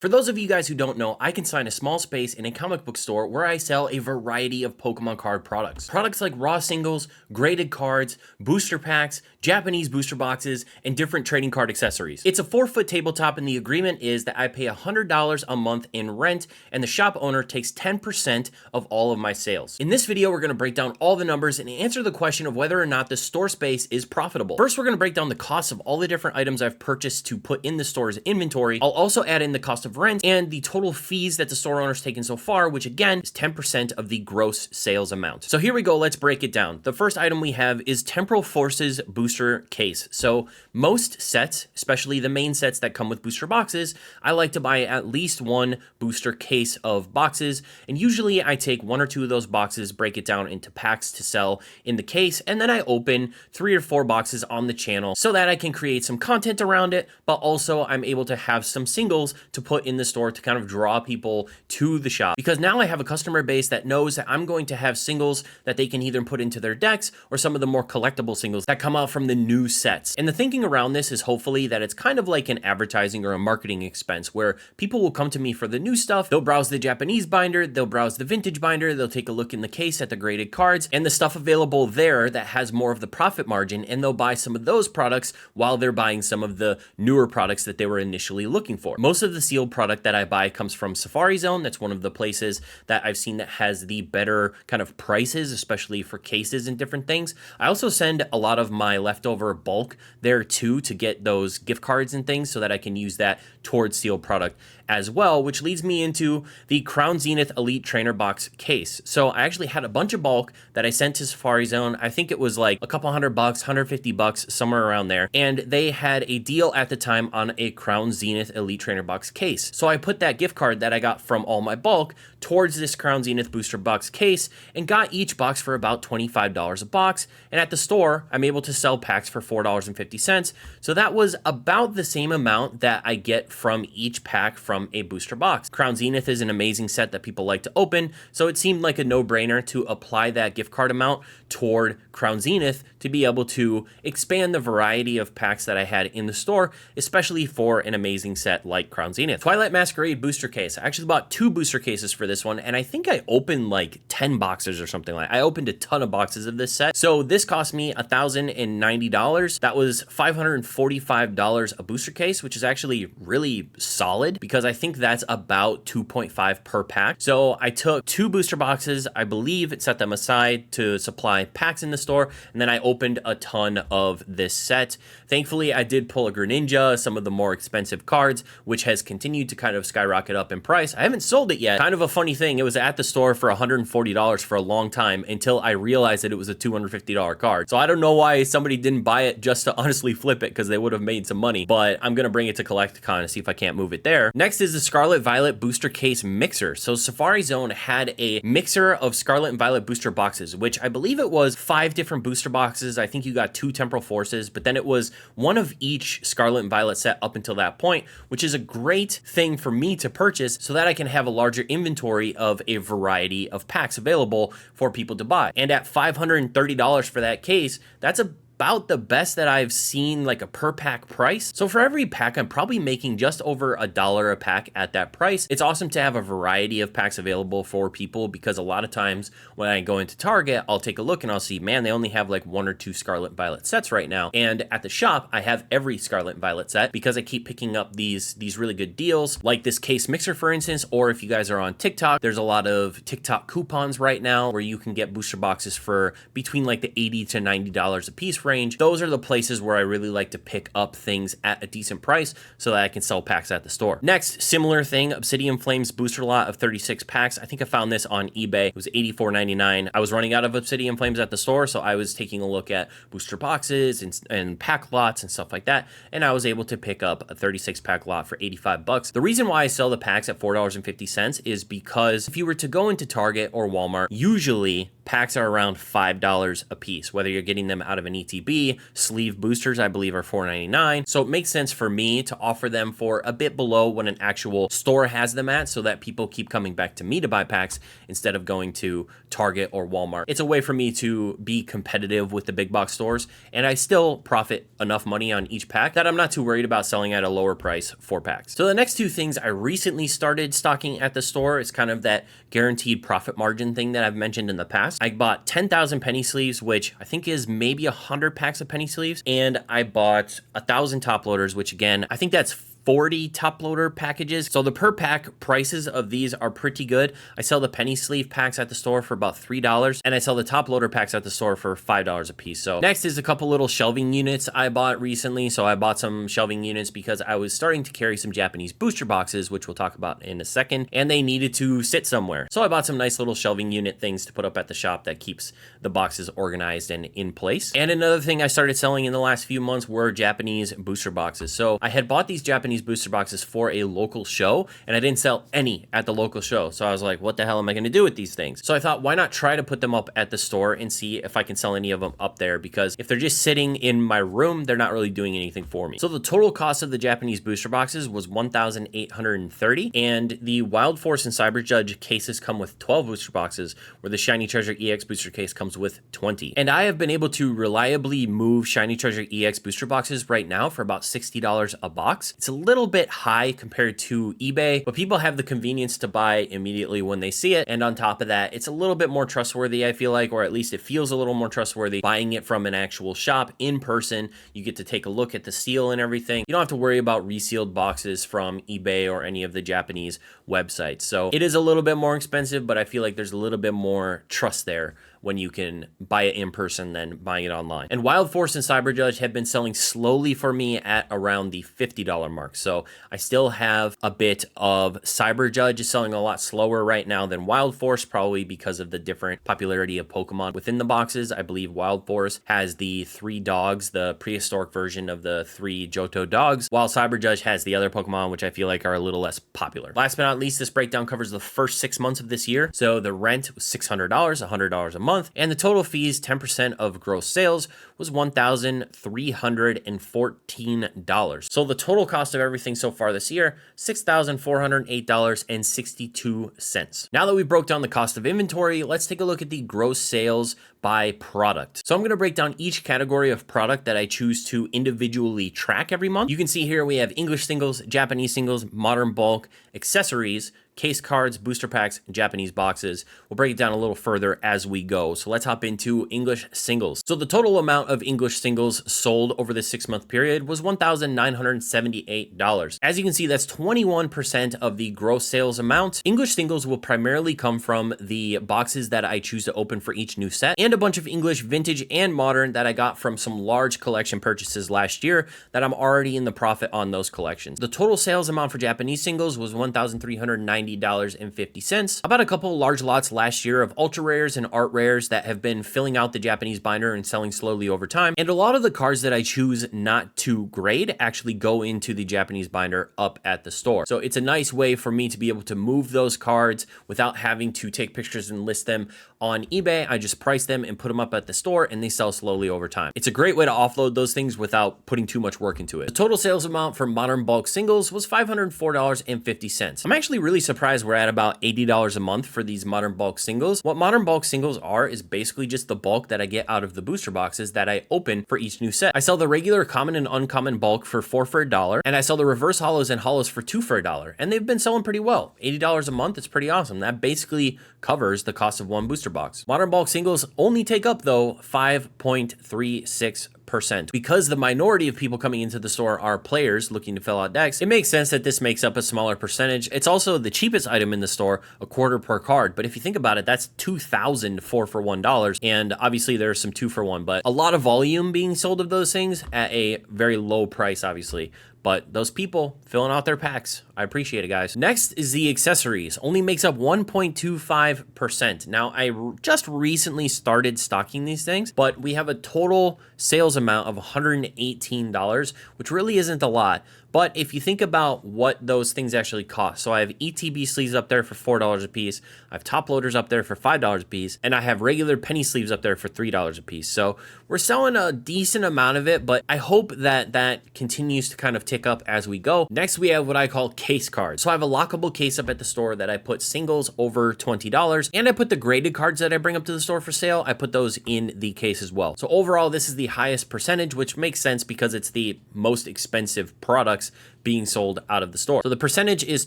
For those of you guys who don't know, I consign a small space in a comic book store where I sell a variety of Pokemon card products. Products like raw singles, graded cards, booster packs, Japanese booster boxes, and different trading card accessories. It's a 4-foot tabletop, and the agreement is that I pay $100 a month in rent, and the shop owner takes 10% of all of my sales. In this video, we're going to break down all the numbers and answer the question of whether or not the store space is profitable. First, we're going to break down the cost of all the different items I've purchased to put in the store's inventory. I'll also add in the cost of rent and the total fees that the store owner's taken so far, which again is 10% of the gross sales amount. So here we go, let's break it down. The first item we have is Temporal Forces booster case. So most sets, especially the main sets that come with booster boxes, I like to buy at least one booster case of boxes, and usually I take one or two of those boxes, break it down into packs to sell in the case, and then I open 3 or 4 boxes on the channel so that I can create some content around it, but also I'm able to have some singles to put in the store to kind of draw people to the shop, because now I have a customer base that knows that I'm going to have singles that they can either put into their decks or some of the more collectible singles that come out from the new sets. And the thinking around this is hopefully that it's kind of like an advertising or a marketing expense where people will come to me for the new stuff. They'll browse the Japanese binder, they'll browse the vintage binder, they'll take a look in the case at the graded cards and the stuff available there that has more of the profit margin, and they'll buy some of those products while they're buying some of the newer products that they were initially looking for. Most of the sealed product that I buy comes from Safari Zone. That's one of the places that I've seen that has the better kind of prices, especially for cases and different things. I also send a lot of my leftover bulk there too to get those gift cards and things so that I can use that towards sealed product as well, which leads me into the Crown Zenith Elite Trainer Box case. So I actually had a bunch of bulk that I sent to Safari Zone. I think it was like a couple $100, $150, somewhere around there. And they had a deal at the time on a Crown Zenith Elite Trainer Box case. So I put that gift card that I got from all my bulk towards this Crown Zenith booster box case and got each box for about $25 a box. And at the store, I'm able to sell packs for $4.50. So that was about the same amount that I get from each pack from a booster box. Crown Zenith is an amazing set that people like to open, so it seemed like a no-brainer to apply that gift card amount toward Crown Zenith to be able to expand the variety of packs that I had in the store, especially for an amazing set like Crown Zenith. Twilight Masquerade booster case. I actually bought 2 booster cases for this one, and I think I opened like 10 boxes or something like that. I opened a ton of boxes of this set. So this cost me $1,090. That was $545 a booster case, which is actually really solid because I think that's about 2.5 per pack. So I took 2 booster boxes, I believe, set them aside to supply packs in the store, and then I opened a ton of this set. Thankfully, I did pull a Greninja, some of the more expensive cards, which has continued to kind of skyrocket up in price. I haven't sold it yet. Kind of a funny thing, it was at the store for $140 for a long time until I realized that it was a $250 card. So I don't know why somebody didn't buy it just to honestly flip it, because they would have made some money, but I'm gonna bring it to Collecticon and see if I can't move it there. Next is the Scarlet Violet booster case mixer. So Safari Zone had a mixer of Scarlet and Violet booster boxes, which I believe it was 5 different booster boxes. I think you got 2 Temporal Forces, but then it was one of each Scarlet and Violet set up until that point, which is a great thing for me to purchase so that I can have a larger inventory of a variety of packs available for people to buy. And at $530 for that case, that's about the best that I've seen, like a per pack price. So for every pack, I'm probably making just over $1 a pack at that price. It's awesome to have a variety of packs available for people, because a lot of times when I go into Target, I'll take a look and I'll see, man, they only have like 1 or 2 Scarlet and Violet sets right now. And at the shop, I have every Scarlet and Violet set because I keep picking up these really good deals, like this case mixer, for instance. Or if you guys are on TikTok, there's a lot of TikTok coupons right now where you can get booster boxes for between like the $80 to $90 a piece range. Those are the places where I really like to pick up things at a decent price so that I can sell packs at the store. Next, similar thing, Obsidian Flames booster lot of 36 packs. I think I found this on eBay. It was $84.99. I was running out of Obsidian Flames at the store, so I was taking a look at booster boxes and pack lots and stuff like that, and I was able to pick up a 36 pack lot for $85. The reason why I sell the packs at $4.50 is because if you were to go into Target or Walmart, usually packs are around $5 a piece, whether you're getting them out of an ETB. Sleeve boosters, I believe, are $4.99. So it makes sense for me to offer them for a bit below what an actual store has them at, so that people keep coming back to me to buy packs instead of going to Target or Walmart. It's a way for me to be competitive with the big box stores, and I still profit enough money on each pack that I'm not too worried about selling at a lower price for packs. So the next two things I recently started stocking at the store is kind of that guaranteed profit margin thing that I've mentioned in the past. I bought 10,000 penny sleeves, which I think is maybe 100 packs of penny sleeves, and I bought 1,000 top loaders, which again, I think that's 40 top loader packages. So the per pack prices of these are pretty good. I sell the penny sleeve packs at the store for about $3, and I sell the top loader packs at the store for $5 a piece. So next is a couple little shelving units I bought recently. So I bought some shelving units because I was starting to carry some Japanese booster boxes, which we'll talk about in a second, and they needed to sit somewhere. So I bought some nice little shelving unit things to put up at the shop that keeps the boxes organized and in place. And another thing I started selling in the last few months were Japanese booster boxes. So I had bought these Japanese booster boxes for a local show, and I didn't sell any at the local show. So I was like, what the hell am I going to do with these things? So I thought, why not try to put them up at the store and see if I can sell any of them up there, because if they're just sitting in my room, they're not really doing anything for me. So the total cost of the Japanese booster boxes was $1,830, and the Wild Force and Cyber Judge cases come with 12 booster boxes, where the Shiny Treasure EX booster case comes with 20. And I have been able to reliably move Shiny Treasure EX booster boxes right now for about $60 a box. It's a little bit high compared to eBay, but people have the convenience to buy immediately when they see it. And on top of that, it's a little bit more trustworthy, I feel like, or at least it feels a little more trustworthy buying it from an actual shop in person. You get to take a look at the seal and everything. You don't have to worry about resealed boxes from eBay or any of the Japanese websites. So it is a little bit more expensive, but I feel like there's a little bit more trust there when you can buy it in person than buying it online. And Wild Force and Cyber Judge have been selling slowly for me at around the $50 mark. So I still have a bit of Cyber Judge is selling a lot slower right now than Wild Force, probably because of the different popularity of Pokemon within the boxes. I believe Wild Force has the 3 dogs, the prehistoric version of the 3 Johto dogs, while Cyber Judge has the other Pokemon, which I feel like are a little less popular. Last but not least, this breakdown covers the first 6 months of this year. So the rent was $600, $100 a month, and the total fees, 10% of gross sales, was $1,314. So the total cost of everything so far this year, $6,408.62. Now that we broke down the cost of inventory, let's take a look at the gross sales by product. So I'm going to break down each category of product that I choose to individually track every month. You can see here we have English singles, Japanese singles, modern bulk, accessories, case cards, booster packs, and Japanese boxes. We'll break it down a little further as we go. So let's hop into English singles. So the total amount of English singles sold over the 6-month period was $1,978. As you can see, that's 21% of the gross sales amount. English singles will primarily come from the boxes that I choose to open for each new set, and a bunch of English vintage and modern that I got from some large collection purchases last year that I'm already in the profit on those collections. The total sales amount for Japanese singles was $1,390.50. I bought a couple large lots last year of ultra rares and art rares that have been filling out the Japanese binder and selling slowly over time. And a lot of the cards that I choose not to grade actually go into the Japanese binder up at the store. So it's a nice way for me to be able to move those cards without having to take pictures and list them on eBay. I just price them and put them up at the store, and they sell slowly over time. It's a great way to offload those things without putting too much work into it. The total sales amount for modern bulk singles was $504.50. I'm actually really surprised we're at about $80 a month for these modern bulk singles. What modern bulk singles are is basically just the bulk that I get out of the booster boxes that I open for each new set. I sell the regular common and uncommon bulk for $4 for $1, and I sell the reverse hollows and hollows for $2 for $1, and they've been selling pretty well. $80 a month, it's pretty awesome. That basically covers the cost of one booster box. Modern bulk singles only take up, though, 5.36%. Because the minority of people coming into the store are players looking to fill out decks, it makes sense that this makes up a smaller percentage. It's also the cheapest item in the store, a quarter per card. But if you think about it, that's 2,000 4 for $1. And obviously there's some 2 for 1, but a lot of volume being sold of those things at a very low price, obviously. But those people filling out their packs, I appreciate it, guys. Next is the accessories. Only makes up 1.25%. Now, I just recently started stocking these things, but we have a total sales amount of $118, which really isn't a lot. But if you think about what those things actually cost, so I have ETB sleeves up there for $4 a piece, I have top loaders up there for $5 a piece, and I have regular penny sleeves up there for $3 a piece. So we're selling a decent amount of it, but I hope that that continues to kind of tick up as we go. Next, we have what I call case cards. So I have a lockable case up at the store that I put singles over $20, and I put the graded cards that I bring up to the store for sale, I put those in the case as well. So overall, this is the highest percentage, which makes sense because it's the most expensive products being sold out of the store. So the percentage is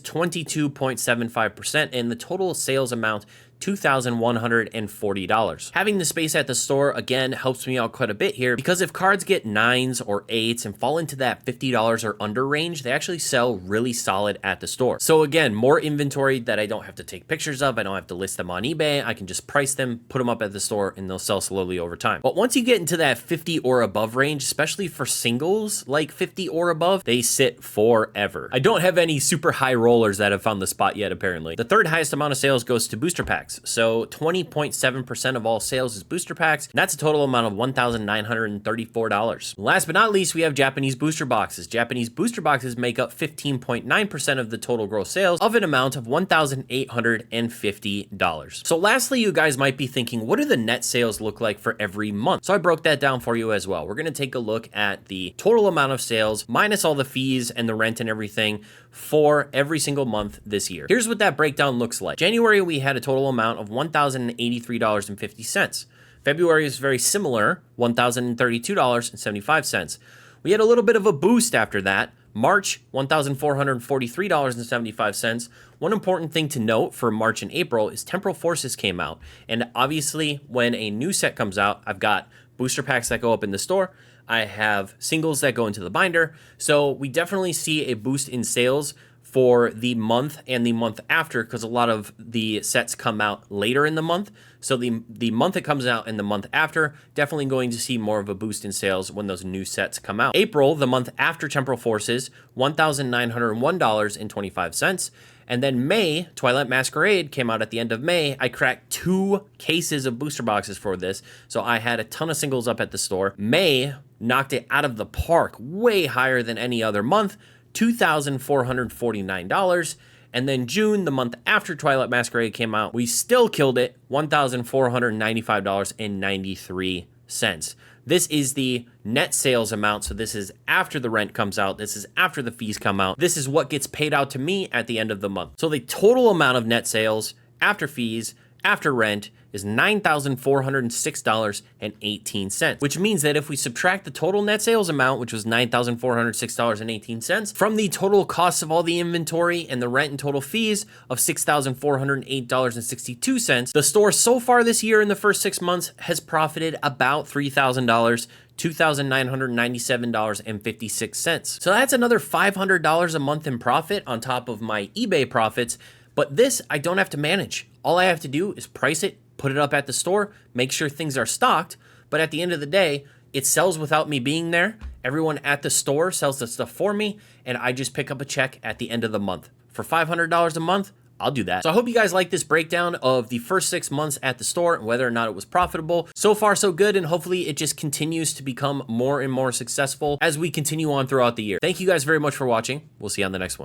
22.75%, and the total sales amount $2,140. Having the space at the store, again, helps me out quite a bit here, because if cards get 9s or 8s and fall into that $50 or under range, they actually sell really solid at the store. So again, more inventory that I don't have to take pictures of. I don't have to list them on eBay. I can just price them, put them up at the store, and they'll sell slowly over time. But once you get into that 50 or above range, especially for singles like 50 or above, they sit forever. I don't have any super high rollers that have found the spot yet, apparently. The third highest amount of sales goes to booster packs. So 20.7% of all sales is booster packs. That's a total amount of $1,934. Last but not least, we have Japanese booster boxes. Japanese booster boxes make up 15.9% of the total gross sales of an amount of $1,850. So lastly, you guys might be thinking, what do the net sales look like for every month? So I broke that down for you as well. We're going to take a look at the total amount of sales minus all the fees and the rent and everything for every single month this year. Here's what that breakdown looks like. January, we had a total amount of $1,083.50. February is very similar, $1,032.75. We had a little bit of a boost after that. March, $1,443.75. One important thing to note for March and April is Temporal Forces came out. And obviously, when a new set comes out, I've got booster packs that go up in the store. I have singles that go into the binder. So we definitely see a boost in sales for the month and the month after, because a lot of the sets come out later in the month. So the month it comes out and the month after, definitely going to see more of a boost in sales when those new sets come out. April, the month after Temporal Forces, $1,901.25. And then May, Twilight Masquerade came out at the end of May. I cracked 2 cases of booster boxes for this. So I had a ton of singles up at the store. May knocked it out of the park, way higher than any other month, $2,449. And then June, the month after Twilight Masquerade came out, we still killed it, $1,495.93. This is the net sales amount. So this is after the rent comes out. This is after the fees come out. This is what gets paid out to me at the end of the month. So the total amount of net sales after fees, after rent, is $9,406.18, which means that if we subtract the total net sales amount, which was $9,406.18, from the total cost of all the inventory and the rent and total fees of $6,408.62, the store so far this year in the first 6 months has profited about $3,000, $2,997.56. So that's another $500 a month in profit on top of my eBay profits. But this, I don't have to manage. All I have to do is price it, put it up at the store, make sure things are stocked. But at the end of the day, it sells without me being there. Everyone at the store sells the stuff for me, and I just pick up a check at the end of the month. For $500 a month, I'll do that. So I hope you guys like this breakdown of the first 6 months at the store and whether or not it was profitable. So far, so good, and hopefully it just continues to become more and more successful as we continue on throughout the year. Thank you guys very much for watching. We'll see you on the next one.